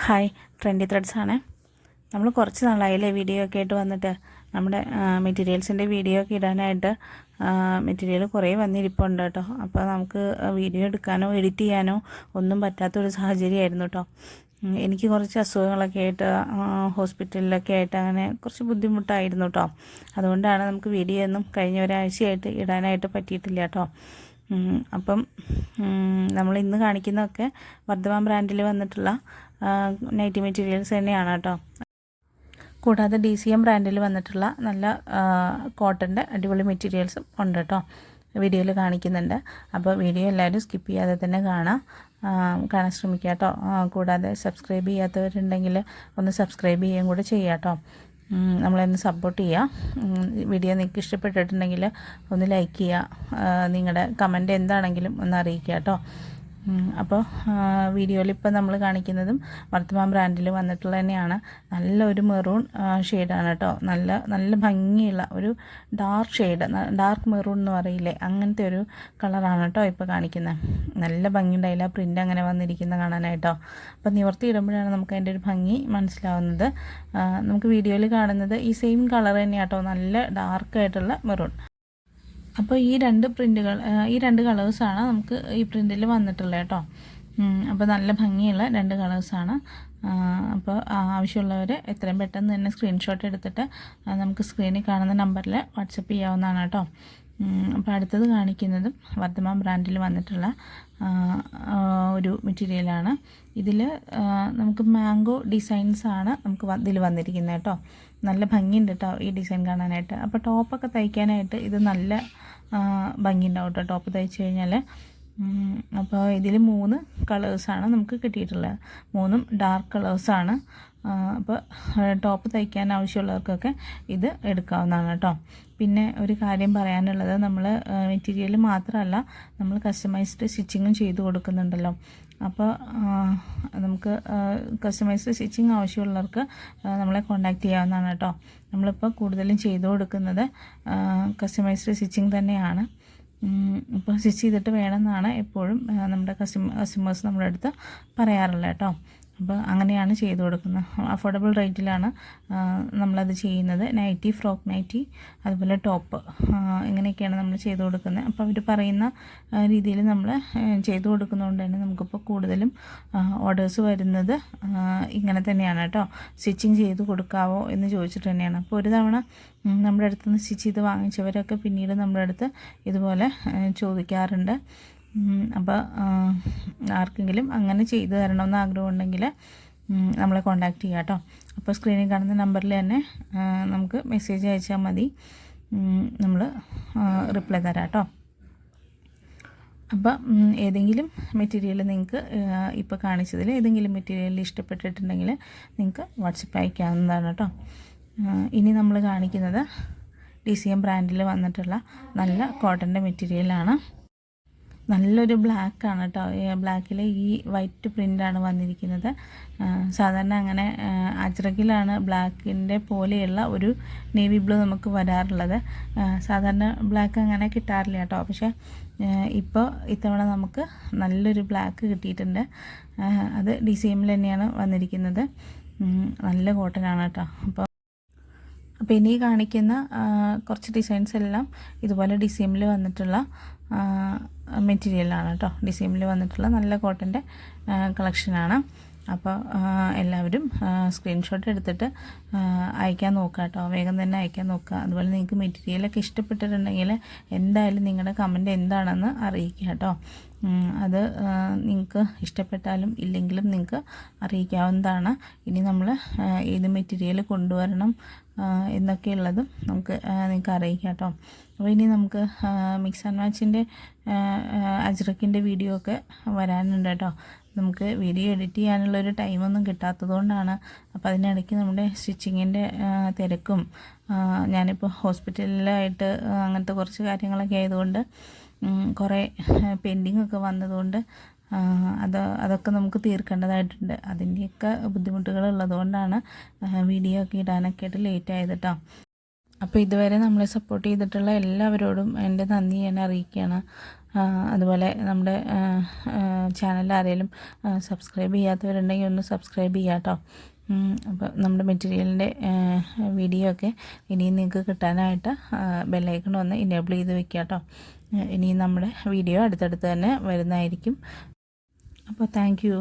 Hi, trendy threads ആണ്. നമ്മൾ കുറച്ച് നാളായില്ലേ വീഡിയോ ഒക്കെ ആയിട്ട് വന്നിട്ട്. നമ്മുടെ മെറ്റീരിയൽസിൻ്റെ വീഡിയോ ഒക്കെ ഇടാനായിട്ട് മെറ്റീരിയൽ കുറേ വന്നിരിപ്പുണ്ട് കേട്ടോ. അപ്പോൾ നമുക്ക് വീഡിയോ എടുക്കാനോ എഡിറ്റ് ചെയ്യാനോ ഒന്നും പറ്റാത്തൊരു സാഹചര്യമായിരുന്നു കേട്ടോ. എനിക്ക് കുറച്ച് അസുഖങ്ങളൊക്കെ ആയിട്ട് ഹോസ്പിറ്റലിലൊക്കെ ആയിട്ട് അങ്ങനെ കുറച്ച് ബുദ്ധിമുട്ടായിരുന്നു കേട്ടോ. അതുകൊണ്ടാണ് നമുക്ക് വീഡിയോ ഒന്നും കഴിഞ്ഞ ഒരാഴ്ചയായിട്ട് ഇടാനായിട്ട് പറ്റിയിട്ടില്ല കേട്ടോ. അപ്പം നമ്മൾ ഇന്ന് കാണിക്കുന്നതൊക്കെ വർദ്ധമാൻ ബ്രാൻഡിൽ വന്നിട്ടുള്ള നൈറ്റി മെറ്റീരിയൽസ് തന്നെയാണ് കേട്ടോ. കൂടാതെ DCM ബ്രാൻഡിൽ വന്നിട്ടുള്ള നല്ല കോട്ടൻ്റെ അടിപൊളി മെറ്റീരിയൽസും ഉണ്ട് കേട്ടോ, വീഡിയോയിൽ കാണിക്കുന്നുണ്ട്. അപ്പോൾ വീഡിയോ എല്ലാവരും സ്കിപ്പ് ചെയ്യാതെ തന്നെ കാണാൻ ശ്രമിക്കുക കേട്ടോ. കൂടാതെ സബ്സ്ക്രൈബ് ചെയ്യാത്തവരുണ്ടെങ്കിൽ ഒന്ന് സബ്സ്ക്രൈബ് ചെയ്യുകയും കൂടെ ചെയ്യുക കേട്ടോ. നമ്മളൊന്ന് സപ്പോർട്ട് ചെയ്യുക. വീഡിയോ നിങ്ങൾക്ക് ഇഷ്ടപ്പെട്ടിട്ടുണ്ടെങ്കിൽ ഒന്ന് ലൈക്ക് ചെയ്യുക. നിങ്ങളുടെ കമൻറ്റ് എന്താണെങ്കിലും ഒന്ന് അറിയിക്കുക കേട്ടോ. അപ്പോൾ വീഡിയോയിൽ ഇപ്പോൾ നമ്മൾ കാണിക്കുന്നതും വർദ്ധമാൻ ബ്രാൻഡിൽ വന്നിട്ടുള്ള തന്നെയാണ്. നല്ലൊരു മെറൂൺ ഷെയ്ഡാണ് കേട്ടോ. നല്ല ഭംഗിയുള്ള ഒരു ഡാർക്ക് ഷെയ്ഡ്, ഡാർക്ക് മെറൂൺ എന്ന് പറയില്ലേ, അങ്ങനത്തെ ഒരു കളറാണ് കേട്ടോ ഇപ്പോൾ കാണിക്കുന്നത്. നല്ല ഭംഗിയുണ്ടായില്ല പ്രിൻ്റ് അങ്ങനെ വന്നിരിക്കുന്ന കാണാനായിട്ടോ. അപ്പോൾ നിവർത്തി ഇടുമ്പോഴാണ് നമുക്ക് അതിൻ്റെ ഒരു ഭംഗി മനസ്സിലാവുന്നത്. നമുക്ക് വീഡിയോയിൽ കാണുന്നത് ഈ സെയിം കളർ തന്നെയാണ് കേട്ടോ, നല്ല ഡാർക്കായിട്ടുള്ള മെറൂൺ. അപ്പോൾ ഈ രണ്ട് കളേഴ്സാണ് നമുക്ക് ഈ പ്രിൻറ്റിൽ വന്നിട്ടുള്ളത് കേട്ടോ. അപ്പോൾ നല്ല ഭംഗിയുള്ള രണ്ട് കളേഴ്സാണ്. അപ്പോൾ ആവശ്യമുള്ളവർ എത്രയും പെട്ടെന്ന് തന്നെ സ്ക്രീൻഷോട്ട് എടുത്തിട്ട് നമുക്ക് സ്ക്രീനിൽ കാണുന്ന നമ്പറിൽ വാട്സപ്പ് ചെയ്യാവുന്നതാണ് കേട്ടോ. അപ്പോൾ അടുത്തത് കാണിക്കുന്നതും വർദ്ധമാൻ ബ്രാൻഡിൽ വന്നിട്ടുള്ള ഒരു മെറ്റീരിയലാണ്. ഇതിൽ നമുക്ക് മാംഗോ ഡിസൈൻസാണ് നമുക്ക് ഇതിൽ വന്നിരിക്കുന്നത് കേട്ടോ. നല്ല ഭംഗിയുണ്ട് കേട്ടോ ഈ ഡിസൈൻ കാണാനായിട്ട്. അപ്പോൾ ടോപ്പൊക്കെ തയ്ക്കാനായിട്ട് ഇത് നല്ല ഭംഗിയുണ്ടാവും കേട്ടോ ടോപ്പ് തയ്ച്ച് കഴിഞ്ഞാൽ. അപ്പോൾ ഇതിൽ 3 കളേഴ്സാണ് നമുക്ക് കിട്ടിയിട്ടുള്ളത്, 3 ഡാർക്ക് കളേഴ്സാണ്. അപ്പോൾ ടോപ്പ് തയ്ക്കാൻ ആവശ്യമുള്ളവർക്കൊക്കെ ഇത് എടുക്കാവുന്നതാണ് കേട്ടോ. പിന്നെ ഒരു കാര്യം പറയാനുള്ളത്, നമ്മൾ മെറ്റീരിയൽ മാത്രമല്ല നമ്മൾ കസ്റ്റമൈസ്ഡ് സ്റ്റിച്ചിങ്ങും ചെയ്ത് കൊടുക്കുന്നുണ്ടല്ലോ. അപ്പോൾ നമുക്ക് കസ്റ്റമൈസ്ഡ് സ്റ്റിച്ചിങ് ആവശ്യമുള്ളവർക്ക് നമ്മളെ കോൺടാക്റ്റ് ചെയ്യാവുന്നതാണ് കേട്ടോ. നമ്മളിപ്പോൾ കൂടുതലും ചെയ്തു കൊടുക്കുന്നത് കസ്റ്റമൈസ്ഡ് സ്റ്റിച്ചിങ് തന്നെയാണ്. ഇപ്പോൾ സ്റ്റിച്ച് ചെയ്തിട്ട് വേണമെന്നാണ് എപ്പോഴും നമ്മുടെ കസ്റ്റമേഴ്സ് നമ്മുടെ അടുത്ത് പറയാറുള്ളത് കേട്ടോ. അപ്പോൾ അങ്ങനെയാണ് ചെയ്തു കൊടുക്കുന്നത്. അഫോർഡബിൾ റേറ്റിലാണ് നമ്മളത് ചെയ്യുന്നത്. നൈറ്റി, ഫ്രോക്ക് നൈറ്റി, അതുപോലെ ടോപ്പ്, ഇങ്ങനെയൊക്കെയാണ് നമ്മൾ ചെയ്തു കൊടുക്കുന്നത്. അപ്പോൾ അവർ പറയുന്ന രീതിയിൽ നമ്മൾ ചെയ്തു കൊടുക്കുന്നതുകൊണ്ട് തന്നെ നമുക്കിപ്പോൾ കൂടുതലും ഓർഡേഴ്സ് വരുന്നത് ഇങ്ങനെ തന്നെയാണ് കേട്ടോ. സ്റ്റിച്ചിങ് ചെയ്ത് കൊടുക്കാവോ എന്ന് ചോദിച്ചിട്ട് തന്നെയാണ്. അപ്പോൾ ഒരു തവണ നമ്മുടെ അടുത്ത് നിന്ന് സ്റ്റിച്ച് ചെയ്ത് വാങ്ങിച്ചവരൊക്കെ പിന്നീട് നമ്മുടെ അടുത്ത് ഇതുപോലെ ചോദിക്കാറുണ്ട്. അപ്പോൾ ആർക്കെങ്കിലും അങ്ങനെ ചെയ്തു തരണമെന്ന് ആഗ്രഹമുണ്ടെങ്കിൽ നമ്മളെ കോൺടാക്റ്റ് ചെയ്യുക കേട്ടോ. അപ്പോൾ സ്ക്രീനിൽ കാണുന്ന നമ്പറിൽ തന്നെ നമുക്ക് മെസ്സേജ് അയച്ചാൽ മതി, നമ്മൾ റിപ്ലൈ തരാം കേട്ടോ. അപ്പോൾ ഏതെങ്കിലും മെറ്റീരിയൽ നിങ്ങൾക്ക് ഇപ്പോൾ കാണിച്ചതിൽ ഏതെങ്കിലും മെറ്റീരിയൽ ഇഷ്ടപ്പെട്ടിട്ടുണ്ടെങ്കിൽ നിങ്ങൾക്ക് വാട്സപ്പ് അയക്കാവുന്നതാണ് കേട്ടോ. ഇനി നമ്മൾ കാണിക്കുന്നത് DCM ബ്രാൻഡിൽ വന്നിട്ടുള്ള നല്ല കോട്ടൻ്റെ മെറ്റീരിയലാണ്. നല്ലൊരു ബ്ലാക്കാണ് കേട്ടോ. ബ്ലാക്കിൽ ഈ വൈറ്റ് പ്രിൻ്റാണ് വന്നിരിക്കുന്നത്. സാധാരണ അങ്ങനെ അജ്രക്കിലാണ് ബ്ലാക്കിൻ്റെ പോലെയുള്ള ഒരു നേവി ബ്ലൂ നമുക്ക് വരാറുള്ളത്. സാധാരണ ബ്ലാക്ക് അങ്ങനെ കിട്ടാറില്ല കേട്ടോ. പക്ഷേ ഇപ്പോൾ ഇത്തവണ നമുക്ക് നല്ലൊരു ബ്ലാക്ക് കിട്ടിയിട്ടുണ്ട്. അത് DCMൽ തന്നെയാണ് വന്നിരിക്കുന്നത്. നല്ല കോട്ടനാണ് കേട്ടോ. അപ്പോൾ ഇനി കാണിക്കുന്ന കുറച്ച് ഡിസൈൻസ് എല്ലാം ഇതുപോലെ DCMൽ വന്നിട്ടുള്ള മെറ്റീരിയലാണ് കേട്ടോ. DCMൽ വന്നിട്ടുള്ള നല്ല കോട്ടൻ്റെ കളക്ഷനാണ്. അപ്പോൾ എല്ലാവരും സ്ക്രീൻഷോട്ട് എടുത്തിട്ട് അയക്കാൻ നോക്കുക കേട്ടോ, വേഗം തന്നെ അയക്കാൻ നോക്കുക. അതുപോലെ നിങ്ങൾക്ക് മെറ്റീരിയലൊക്കെ ഇഷ്ടപ്പെട്ടിട്ടുണ്ടെങ്കിൽ എന്തായാലും നിങ്ങളുടെ കമൻറ്റ് എന്താണെന്ന് അറിയിക്കുക കേട്ടോ. അത് നിങ്ങൾക്ക് ഇഷ്ടപ്പെട്ടാലും ഇല്ലെങ്കിലും നിങ്ങൾക്ക് അറിയിക്കാവുന്നതാണ്. ഇനി നമ്മൾ ഏത് മെറ്റീരിയൽ കൊണ്ടുവരണം എന്നൊക്കെയുള്ളതും നിങ്ങൾക്ക് അറിയിക്കാം കേട്ടോ. അപ്പോൾ ഇനി നമുക്ക് മിക്സ് ആൻഡ് മാച്ചിൻ്റെ അജ്രക്കിൻ്റെ വീഡിയോ ഒക്കെ വരാനുണ്ട് കേട്ടോ. നമുക്ക് വീഡിയോ എഡിറ്റ് ചെയ്യാനുള്ളൊരു ടൈമൊന്നും കിട്ടാത്തത് കൊണ്ടാണ്. അപ്പോൾ അതിനിടയ്ക്ക് നമ്മുടെ സ്റ്റിച്ചിങ്ങിൻ്റെ തിരക്കും, ഞാനിപ്പോൾ ഹോസ്പിറ്റലിലായിട്ട് അങ്ങനത്തെ കുറച്ച് കാര്യങ്ങളൊക്കെ ആയതുകൊണ്ട് കുറേ പെൻഡിങ്ങൊക്കെ വന്നതുകൊണ്ട് അതൊക്കെ നമുക്ക് തീർക്കേണ്ടതായിട്ടുണ്ട്. അതിൻ്റെയൊക്കെ ബുദ്ധിമുട്ടുകൾ ഉള്ളതുകൊണ്ടാണ് വീഡിയോ ഒക്കെ ഇടാനൊക്കെ ആയിട്ട് ലേറ്റ് ആയത് കേട്ടോ. അപ്പോൾ ഇതുവരെ നമ്മളെ സപ്പോർട്ട് ചെയ്തിട്ടുള്ള എല്ലാവരോടും എൻ്റെ നന്ദി ഞാൻ അറിയിക്കുകയാണ്. അതുപോലെ നമ്മുടെ ചാനൽ ആരെങ്കിലും സബ്സ്ക്രൈബ് ചെയ്യാത്തവരുണ്ടെങ്കിൽ ഒന്ന് സബ്സ്ക്രൈബ് ചെയ്യാം കേട്ടോ. അപ്പോൾ നമ്മുടെ മെറ്റീരിയലിൻ്റെ വീഡിയോ ഒക്കെ ഇനിയും നിങ്ങൾക്ക് കിട്ടാനായിട്ട് ബെല്ലൈക്കൺ ഒന്ന് ഇനേബിൾ ചെയ്ത് വെക്കുക കേട്ടോ. ഇനിയും നമ്മുടെ വീഡിയോ അടുത്തടുത്ത് തന്നെ വരുന്നതായിരിക്കും. അപ്പോൾ താങ്ക് യു.